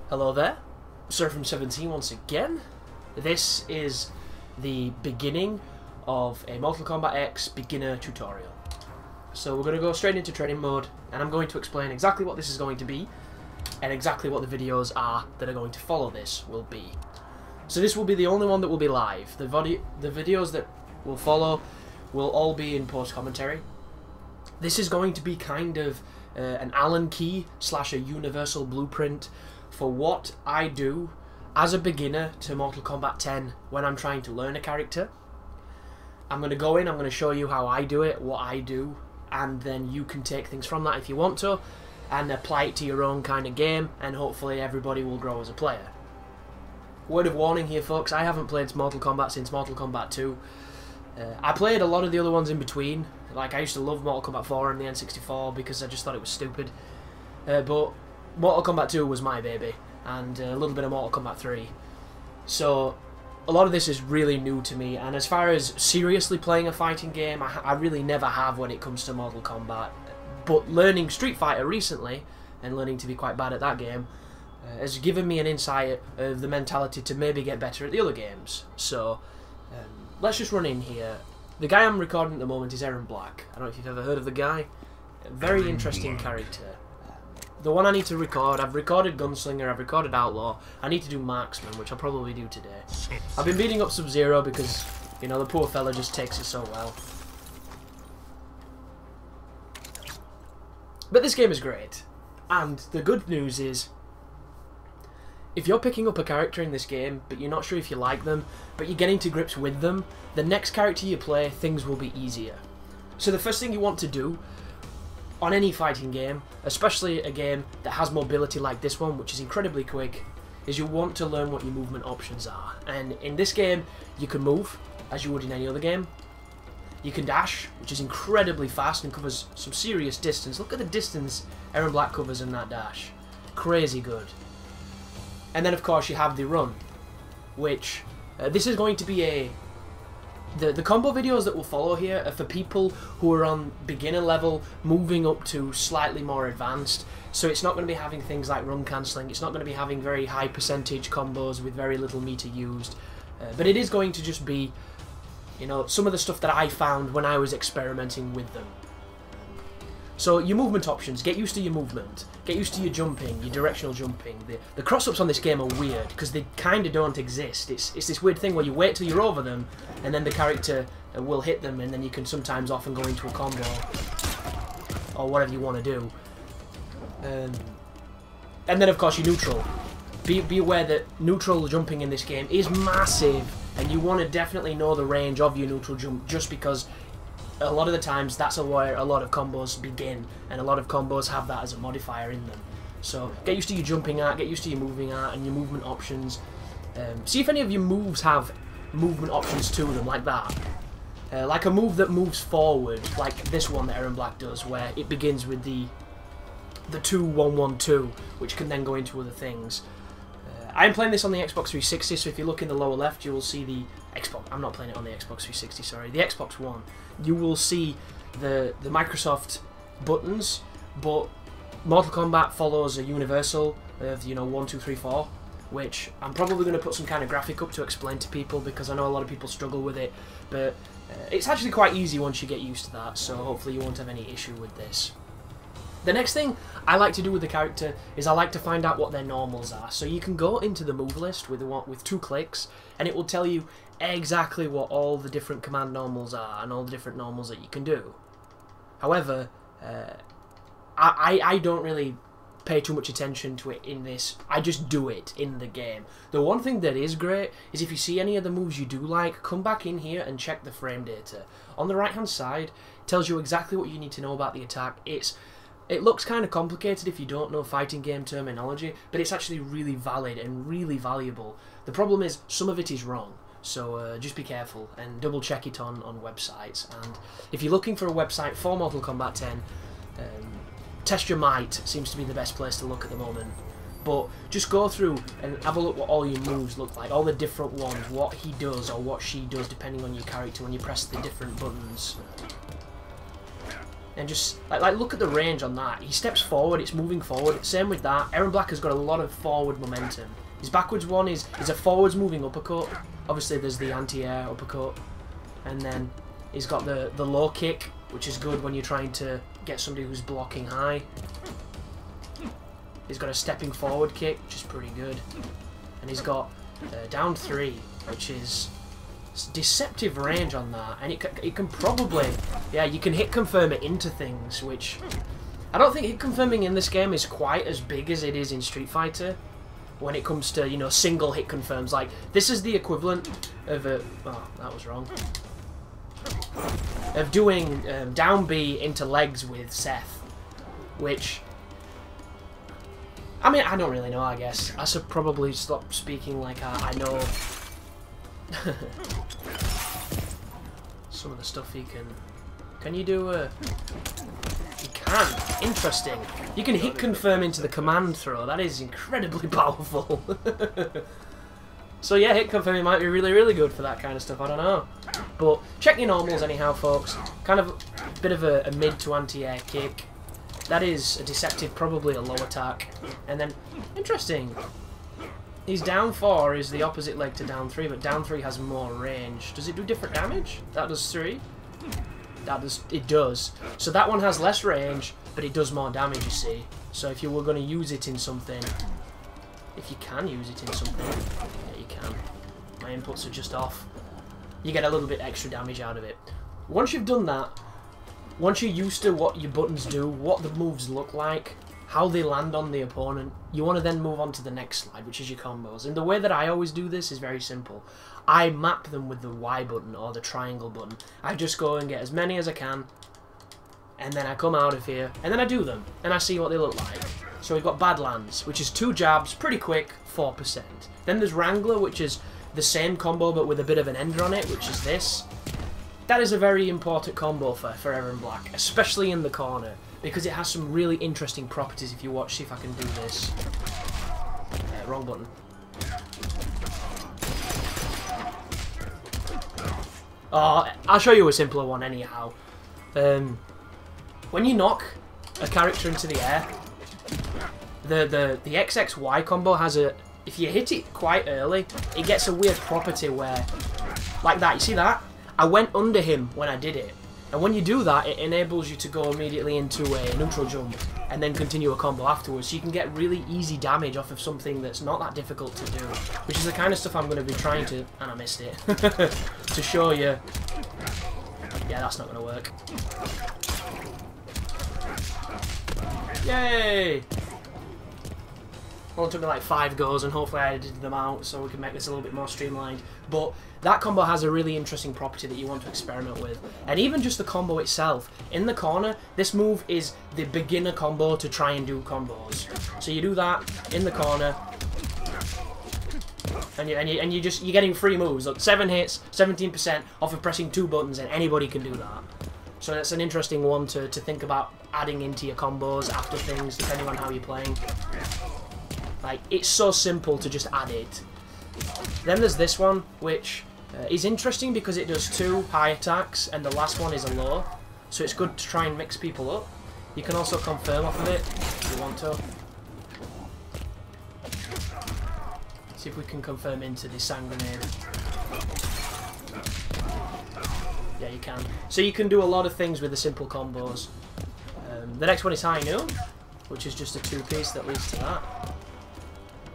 Hello there, Sir from 17 once again. This is the beginning of a Mortal Kombat X beginner tutorial. So we're going to go straight into training mode, and I'm going to explain exactly what this is going to be, and exactly what the videos are that are going to follow this will be. So this will be the only one that will be live. The videos that will follow will all be in post-commentary. This is going to be kind of an Allen key / a universal blueprint for what I do as a beginner to Mortal Kombat 10 when I'm trying to learn a character. I'm going to go in, I'm going to show you how I do it, what I do, and then you can take things from that if you want to and apply it to your own kind of game, and hopefully everybody will grow as a player. Word of warning here, folks, I haven't played Mortal Kombat since Mortal Kombat 2. I played a lot of the other ones in between. Like, I used to love Mortal Kombat 4 and the N64 because I just thought it was stupid. But Mortal Kombat 2 was my baby, and a little bit of Mortal Kombat 3. So a lot of this is really new to me, and as far as seriously playing a fighting game, I really never have when it comes to Mortal Kombat. But learning Street Fighter recently, and learning to be quite bad at that game, has given me an insight of the mentality to maybe get better at the other games. So let's just run in here. The guy I'm recording at the moment is Aaron Black. I don't know if you've ever heard of the guy. A very interesting character. The one I need to record, I've recorded Gunslinger, I've recorded Outlaw. I need to do Marksman, which I'll probably do today. I've been beating up Sub-Zero because, you know, the poor fella just takes it so well. But this game is great. And the good news is, if you're picking up a character in this game, but you're not sure if you like them, but you're getting to grips with them, the next character you play, things will be easier. So the first thing you want to do on any fighting game, especially a game that has mobility like this one, which is incredibly quick, is you want to learn what your movement options are. And in this game, you can move, as you would in any other game. You can dash, which is incredibly fast and covers some serious distance. Look at the distance Aaron Black covers in that dash. Crazy good. And then, of course, you have the run, which this is going to be the combo videos that will follow here are for people who are on beginner level, moving up to slightly more advanced. So it's not going to be having things like run cancelling. It's not going to be having very high percentage combos with very little meter used. But it is going to just be, you know, some of the stuff that I found when I was experimenting with them. So your movement options, get used to your movement, get used to your jumping, your directional jumping. The cross-ups on this game are weird because they kind of don't exist. It's this weird thing where you wait till you're over them and then the character will hit them, and then you can sometimes often go into a combo or whatever you want to do. And then of course your neutral. Be aware that neutral jumping in this game is massive, and you want to definitely know the range of your neutral jump, just because a lot of the times that's where a lot of combos begin, and a lot of combos have that as a modifier in them. So get used to your jumping art, get used to your moving art and your movement options. See if any of your moves have movement options to them, like that. Like a move that moves forward, like this one that Aaron Black does, where it begins with the 2-1-1-2, which can then go into other things. I'm playing this on the Xbox 360, so if you look in the lower left, you will see the Xbox. I'm not playing it on the Xbox 360, sorry, the Xbox One. You will see the Microsoft buttons, but Mortal Kombat follows a universal of, you know, 1, 2, 3, 4, which I'm probably going to put some kind of graphic up to explain to people because I know a lot of people struggle with it, but it's actually quite easy once you get used to that, so hopefully you won't have any issue with this. The next thing I like to do with the character is I like to find out what their normals are. So you can go into the move list with 2 clicks, and it will tell you exactly what all the different command normals are and all the different normals that you can do. However, I don't really pay too much attention to it in this. I just do it in the game. The one thing that is great is if you see any of the moves you do like, come back in here and check the frame data. On the right hand side, it tells you exactly what you need to know about the attack. It looks kind of complicated if you don't know fighting game terminology, but it's actually really valid and really valuable. The problem is some of it is wrong, so just be careful and double check it on websites. And if you're looking for a website for Mortal Kombat 10, Test Your Might seems to be the best place to look at the moment. But just go through and have a look what all your moves look like, all the different ones, what he does or what she does depending on your character when you press the different buttons. And just, like look at the range on that. He steps forward, it's moving forward. Same with that. Aaron Black has got a lot of forward momentum. His backwards one is a forwards moving uppercut. Obviously there's the anti-air uppercut. And then he's got the low kick, which is good when you're trying to get somebody who's blocking high. He's got a stepping forward kick, which is pretty good. And he's got down 3, which is deceptive range on that. And it can probably, yeah, you can hit confirm it into things, which I don't think hit confirming in this game is quite as big as it is in Street Fighter when it comes to, you know, single hit confirms. Like, this is the equivalent of a, oh, that was wrong, of doing down B into legs with Seth, which, I mean, I don't really know, I guess. I should probably stop speaking like I know some of the stuff he can... Can you do a... You can. Interesting. You can hit confirm into the command throw. That is incredibly powerful. So yeah, hit confirming might be really, really good for that kind of stuff. I don't know. But check your normals anyhow, folks. Kind of a bit of a mid to anti-air kick. That is a deceptive, probably a low attack. And then, interesting. His down 4 is the opposite leg to down 3, but down 3 has more range. Does it do different damage? That does 3. It does. So that one has less range, but it does more damage, you see. So if you were going to use it in something, if you can use it in something, yeah, you can. My inputs are just off. You get a little bit extra damage out of it. Once you've done that, once you're used to what your buttons do, what the moves look like, how they land on the opponent, you want to then move on to the next slide, which is your combos. And the way that I always do this is very simple. I map them with the Y button or the triangle button. I just go and get as many as I can, and then I come out of here, and then I do them, and I see what they look like. So we've got Badlands, which is 2 jabs, pretty quick, 4%. Then there's Wrangler, which is the same combo but with a bit of an ender on it, which is this. That is a very important combo for Aaron Black, especially in the corner, because it has some really interesting properties. If you watch, see if I can do this. Wrong button. Oh, I'll show you a simpler one anyhow. When you knock a character into the air, the XXY combo has a... If you hit it quite early, it gets a weird property where... Like that, you see that? I went under him when I did it. And when you do that, it enables you to go immediately into a neutral jump and then continue a combo afterwards. So you can get really easy damage off of something that's not that difficult to do. Which is the kind of stuff I'm going to be trying to... And I missed it. To show you. Yeah, that's not going to work. Yay! Well, it took me like 5 goes, and hopefully I edited them out so we can make this a little bit more streamlined. But that combo has a really interesting property that you want to experiment with. And even just the combo itself, in the corner, this move is the beginner combo to try and do combos. So you do that in the corner, and you're getting free moves. Look, 7 hits, 17% off of pressing 2 buttons, and anybody can do that. So that's an interesting one to think about adding into your combos after things, depending on how you're playing. Like, it's so simple to just add it. Then there's this one, which is interesting because it does 2 high attacks, and the last one is a low. So it's good to try and mix people up. You can also confirm off of it, if you want to. See if we can confirm into the Sand Grenade. Yeah, you can. So you can do a lot of things with the simple combos. The next one is High Noon, which is just a 2-piece that leads to that.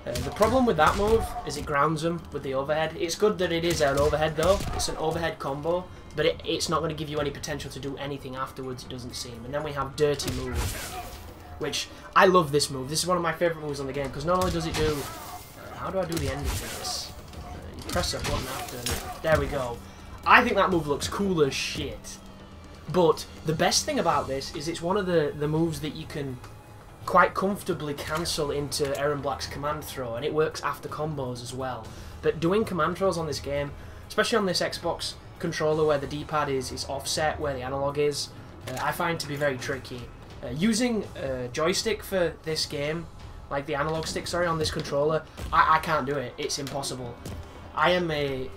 The problem with that move is it grounds them with the overhead. It's good that it is an overhead though. It's an overhead combo, but it's not going to give you any potential to do anything afterwards, it doesn't seem. And then we have Dirty Move, which I love this move. This is one of my favourite moves on the game because not only does it do... how do I do the ending to this? You press a button after and there we go. I think that move looks cool as shit. But the best thing about this is it's one of the moves that you can quite comfortably cancel into Aaron Black's command throw, and it works after combos as well. But doing command throws on this game, especially on this Xbox controller where the D-pad is offset where the analog is, I find to be very tricky. Using a joystick for this game, like the analog stick, sorry, on this controller, I can't do it. It's impossible. I am a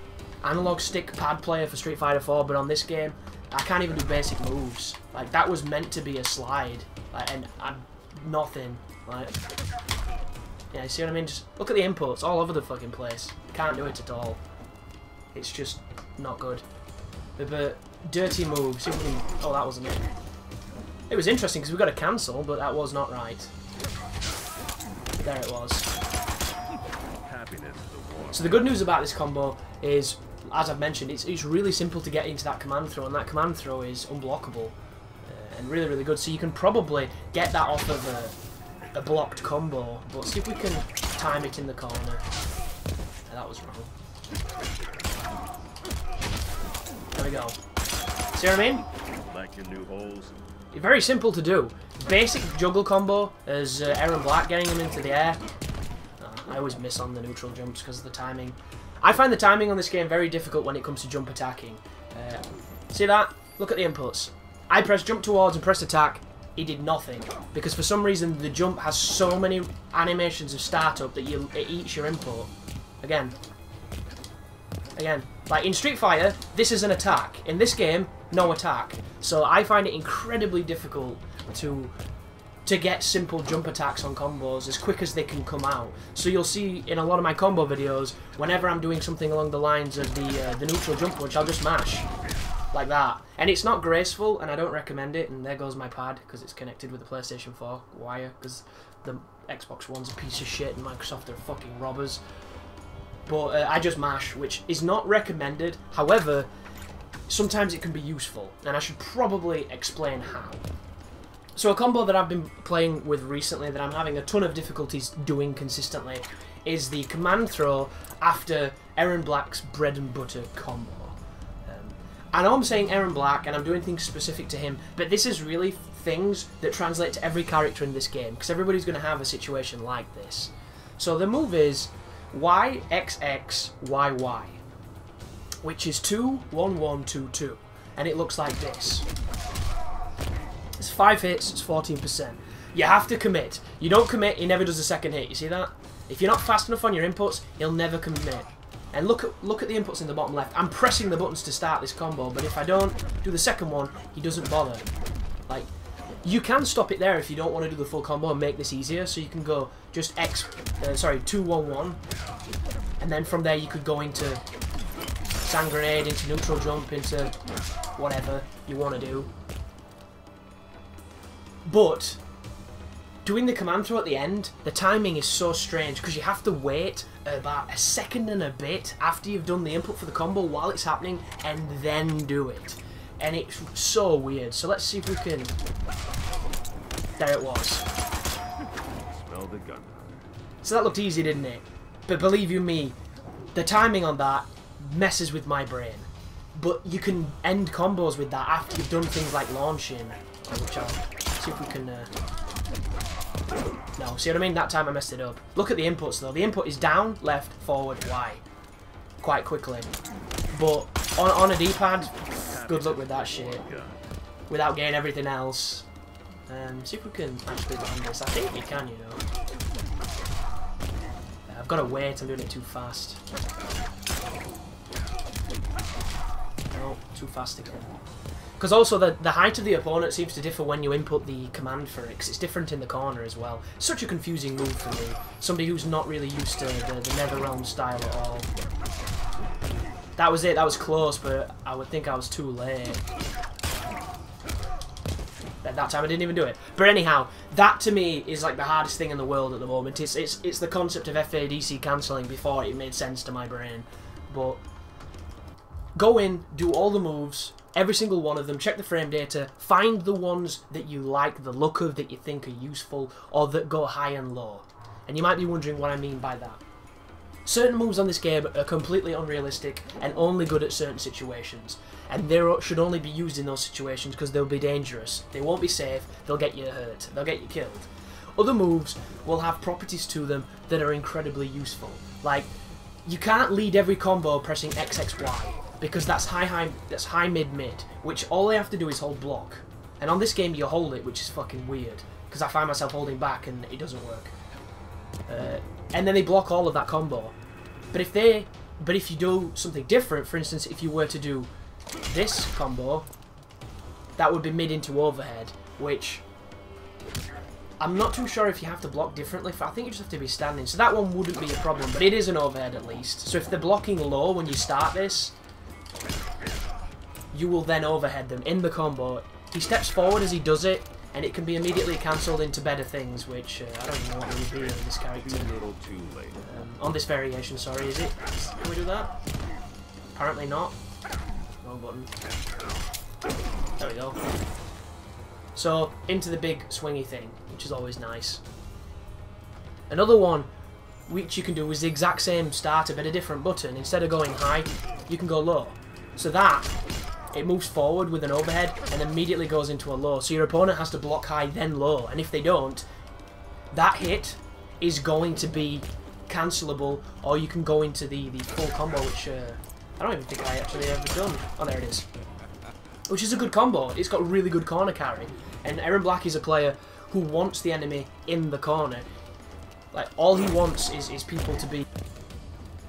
analog stick pad player for Street Fighter 4, but on this game, I can't even do basic moves. Like, that was meant to be a slide. Like, and I'm nothing. Like, yeah, you see what I mean? Just look at the inputs all over the fucking place. Can't do it at all. It's just not good. But dirty moves. See if we can... Oh, that wasn't it. It was interesting because we got a cancel, but that was not right. There it was. So the good news about this combo is, as I've mentioned, it's really simple to get into that command throw, and that command throw is unblockable. And really, really good. So you can probably get that off of a blocked combo, but see if we can time it in the corner. That was wrong. There we go. See what I mean? Like your new holes. Very simple to do. Basic juggle combo as Aaron Black getting him into the air. I always miss on the neutral jumps because of the timing. I find the timing on this game very difficult when it comes to jump attacking. See that? Look at the inputs. I press jump towards and press attack. He did nothing because for some reason the jump has so many animations of startup that it eats your input. Again. Like in Street Fighter, this is an attack. In this game, no attack. So I find it incredibly difficult to get simple jump attacks on combos as quick as they can come out. So you'll see in a lot of my combo videos, whenever I'm doing something along the lines of the neutral jump punch, I'll just mash. Like that. And it's not graceful, and I don't recommend it, and there goes my pad, because it's connected with the PlayStation 4 wire, because the Xbox One's a piece of shit, and Microsoft are fucking robbers. But I just mash, which is not recommended. However, sometimes it can be useful, and I should probably explain how. So a combo that I've been playing with recently that I'm having a ton of difficulties doing consistently is the command throw after Aaron Black's bread and butter combo. I know I'm saying Aaron Black and I'm doing things specific to him, but this is really things that translate to every character in this game, because everybody's going to have a situation like this. So the move is YXXYY, which is 2-1-1-2-2, and it looks like this. It's 5 hits, it's 14%. You have to commit. You don't commit, he never does a second hit. You see that? If you're not fast enough on your inputs, he'll never commit. And look at the inputs in the bottom left. I'm pressing the buttons to start this combo, but if I don't do the second one, he doesn't bother. Like, you can stop it there if you don't want to do the full combo and make this easier. So you can go just 2-1-1, and then from there you could go into sand grenade, into neutral jump, into whatever you want to do. But doing the command throw at the end, the timing is so strange because you have to wait about a second and a bit after you've done the input for the combo while it's happening and then do it. And it's so weird. So let's see if we can... There it was. Smell the gun. So that looked easy, didn't it? But believe you me, the timing on that messes with my brain. But you can end combos with that after you've done things like launching, which I'll see if we can... No, see what I mean? That time I messed it up. Look at the inputs though. The input is down, left, forward, Y. Quite quickly. But on a D-pad, good luck with that shit. Without getting everything else. See if we can actually land this. I think we can, you know. I've got to wait, I'm doing it too fast. No, too fast again. Because also the height of the opponent seems to differ when you input the command for it, because it's different in the corner as well. Such a confusing move for me. Somebody who's not really used to the NetherRealm style at all. That was it, that was close, but I would think I was too late. At that time I didn't even do it. But anyhow, that to me is like the hardest thing in the world at the moment. It's the concept of FADC cancelling before it made sense to my brain. But go in, do all the moves, every single one of them, check the frame data, find the ones that you like the look of, that you think are useful, or that go high and low. And you might be wondering what I mean by that. Certain moves on this game are completely unrealistic and only good at certain situations. And they should only be used in those situations because they'll be dangerous. They won't be safe, they'll get you hurt, they'll get you killed. Other moves will have properties to them that are incredibly useful. Like, you can't lead every combo pressing XXY. Because that's high mid mid, which all they have to do is hold block. And on this game you hold it, which is fucking weird, because I find myself holding back and it doesn't work. And then they block all of that combo. But if you do something different, for instance, if you were to do this combo, that would be mid into overhead, which I'm not too sure if you have to block differently. I think you just have to be standing. So that one wouldn't be a problem, but it is an overhead at least. So if they're blocking low when you start this, you will then overhead them in the combo. He steps forward as he does it, and it can be immediately cancelled into better things, which I don't even know what it would be on this character. A little too late. On this variation, sorry, is it? Can we do that? Apparently not. Wrong button. There we go. So, into the big swingy thing, which is always nice. Another one, which you can do, is the exact same starter, but a different button. Instead of going high, you can go low. So that, it moves forward with an overhead, and immediately goes into a low. So your opponent has to block high, then low. And if they don't, that hit is going to be cancelable, or you can go into the full combo, which I don't even think I actually ever done. Oh, there it is. Which is a good combo. It's got really good corner carry. And Aaron Black is a player who wants the enemy in the corner. Like, all he wants is people to be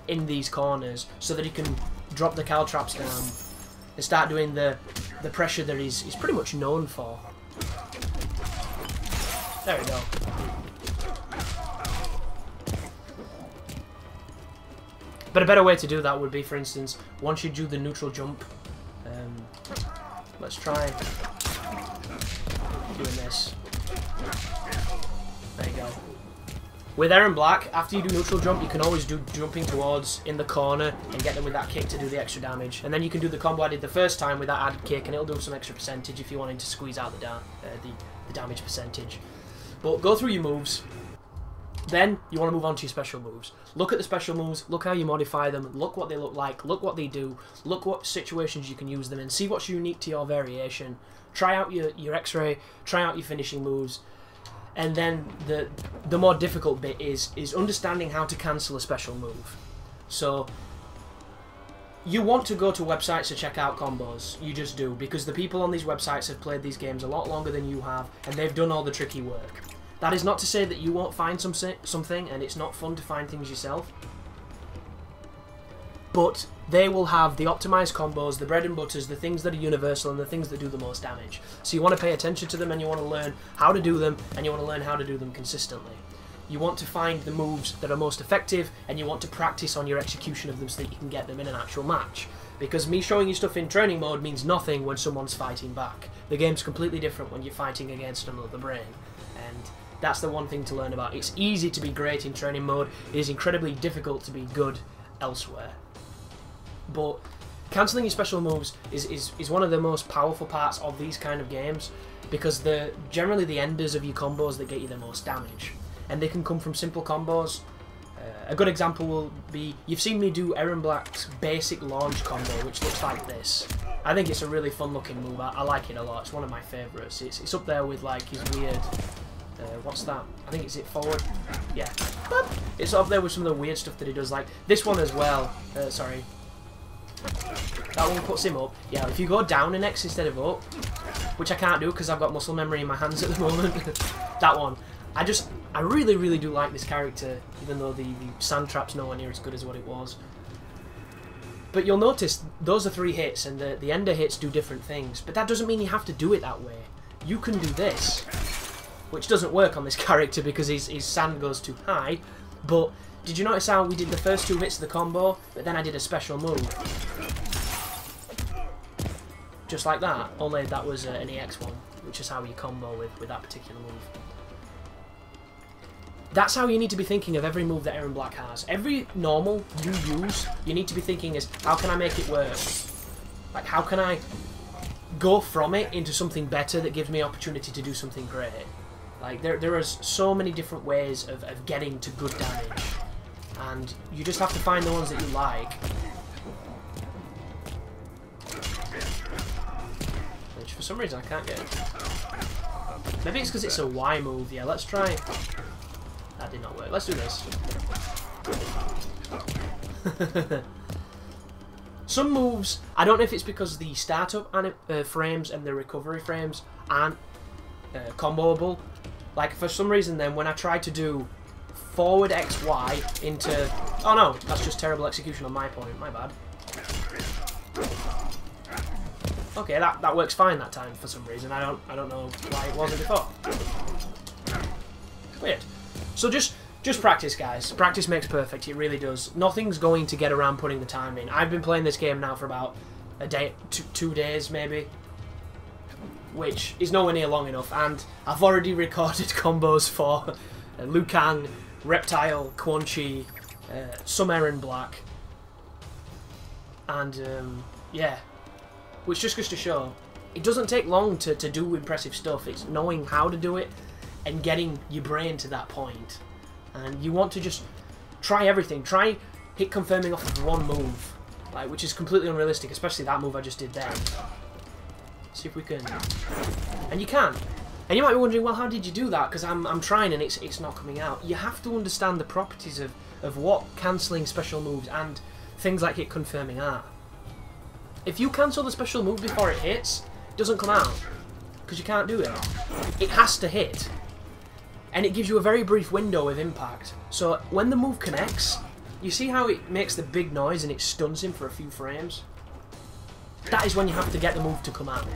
in these corners so that he can drop the caltraps down and start doing the pressure that he's pretty much known for. There we go. But a better way to do that would be, for instance, once you do the neutral jump, let's try doing this. There you go. With Aaron Black, after you do neutral jump, you can always do jumping towards in the corner and get them with that kick to do the extra damage. And then you can do the combo I did the first time with that added kick, and it'll do some extra percentage if you wanted to squeeze out the damage percentage. But go through your moves. Then you want to move on to your special moves. Look at the special moves, look how you modify them, look what they look like, look what they do, look what situations you can use them in, see what's unique to your variation. Try out your X-ray, try out your finishing moves, and then the more difficult bit is understanding how to cancel a special move. So you want to go to websites to check out combos, you just do, because the people on these websites have played these games a lot longer than you have, and they've done all the tricky work. That is not to say that you won't find something, and it's not fun to find things yourself. But they will have the optimized combos, the bread and butters, the things that are universal, and the things that do the most damage. So you want to pay attention to them, and you want to learn how to do them, and you want to learn how to do them consistently. You want to find the moves that are most effective, and you want to practice on your execution of them so that you can get them in an actual match. Because me showing you stuff in training mode means nothing when someone's fighting back. The game's completely different when you're fighting against another brain. And that's the one thing to learn about. It's easy to be great in training mode. It is incredibly difficult to be good elsewhere. But cancelling your special moves is one of the most powerful parts of these kind of games, because they're generally the enders of your combos that get you the most damage. And they can come from simple combos. A good example will be, you've seen me do Aaron Black's basic launch combo, which looks like this. I think it's a really fun looking move. I like it a lot. It's one of my favourites. It's up there with like his weird... what's that? I think it's it forward. Yeah. It's up there with some of the weird stuff that he does, like this one as well. Sorry. That one puts him up. Yeah, if you go down in X instead of up, which I can't do because I've got muscle memory in my hands at the moment. That one. I really, really do like this character, even though the sand trap's nowhere near as good as what it was. But you'll notice those are 3 hits, and the ender hits do different things. But that doesn't mean you have to do it that way. You can do this, which doesn't work on this character because his sand goes too high. But did you notice how we did the first 2 hits of the combo, but then I did a special move? Just like that, only that was an EX one, which is how you combo with that particular move. That's how you need to be thinking of every move that Aaron Black has. Every normal you use, you need to be thinking is, how can I make it work? Like, how can I go from it into something better that gives me opportunity to do something great? Like, there are so many different ways of getting to good damage, and you just have to find the ones that you like. Which, for some reason, I can't get. Maybe it's because it's a Y move. Yeah, let's try. That did not work. Let's do this. Some moves, I don't know if it's because the startup frames and the recovery frames aren't comboable. Like, for some reason then, when I try to do forward XY into... Oh no, that's just terrible execution on my point. My bad. Okay, that works fine that time for some reason. I don't know why it wasn't before. Weird. So just practice, guys. Practice makes perfect. It really does. Nothing's going to get around putting the time in. I've been playing this game now for about a day, 2 days maybe, which is nowhere near long enough. And I've already recorded combos for Liu Kang, Reptile, Quan Chi, some Erron Black, and yeah, which just goes to show it doesn't take long to do impressive stuff. It's knowing how to do it and getting your brain to that point. And you want to just try everything. Try hit confirming off of one move, like, which is completely unrealistic, especially that move I just did there. See if we can. And you can. And you might be wondering, well, how did you do that? Because I'm trying and it's not coming out. You have to understand the properties of what cancelling special moves and things like hit confirming are. If you cancel the special move before it hits, it doesn't come out. Because you can't do it. It has to hit. And it gives you a very brief window of impact. So when the move connects, you see how it makes the big noise and it stuns him for a few frames? That is when you have to get the move to come out.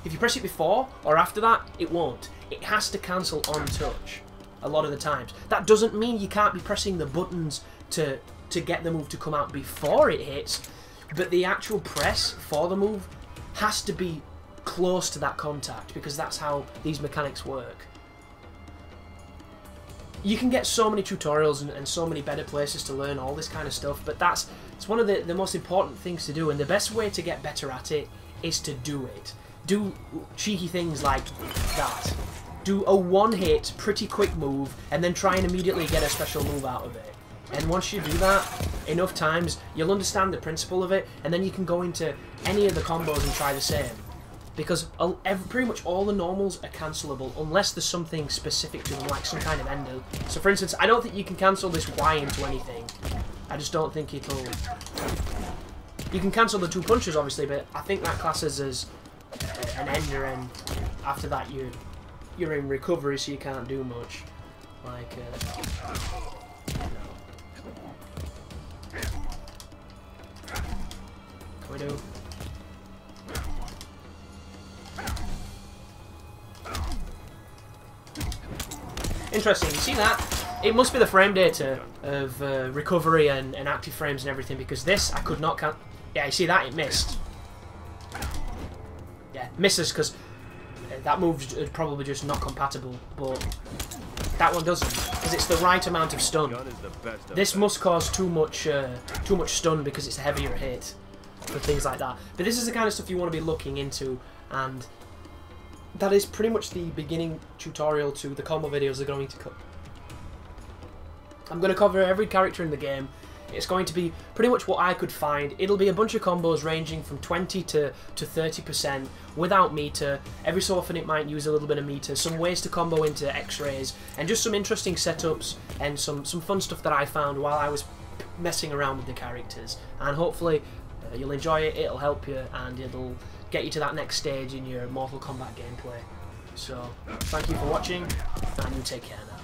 If you press it before or after that, it won't. It has to cancel on touch a lot of the times. That doesn't mean you can't be pressing the buttons to get the move to come out before it hits, but the actual press for the move has to be close to that contact, because that's how these mechanics work. You can get so many tutorials and so many better places to learn all this kind of stuff, but it's one of the most important things to do, and the best way to get better at it is to do it. Do cheeky things like that. Do a one-hit, pretty quick move, and then try and immediately get a special move out of it. And once you do that enough times, you'll understand the principle of it, and then you can go into any of the combos and try the same. Because pretty much all the normals are cancelable unless there's something specific to them, like some kind of ender. So for instance, I don't think you can cancel this Y into anything. I just don't think it'll... You can cancel the 2 punches, obviously, but I think that classes as an ender, and after that you're in recovery, so you can't do much. Like, Can we do? Interesting, you see that? It must be the frame data of recovery and active frames and everything, because this, I could not count. Yeah, you see that? It missed. Yeah, misses because that move is probably just not compatible, but that one doesn't, because it's the right amount of stun. This must cause too much stun because it's a heavier hit for things like that. But this is the kind of stuff you want to be looking into, and that is pretty much the beginning tutorial to the combo videos they're going to come. I'm going to cover every character in the game. It's going to be pretty much what I could find. It'll be a bunch of combos ranging from 20 to 30% without meter. Every so often it might use a little bit of meter. Some ways to combo into X-rays, and just some interesting setups and some fun stuff that I found while I was messing around with the characters. And hopefully you'll enjoy it, it'll help you, and it'll get you to that next stage in your Mortal Kombat gameplay. So, thank you for watching, and you take care now.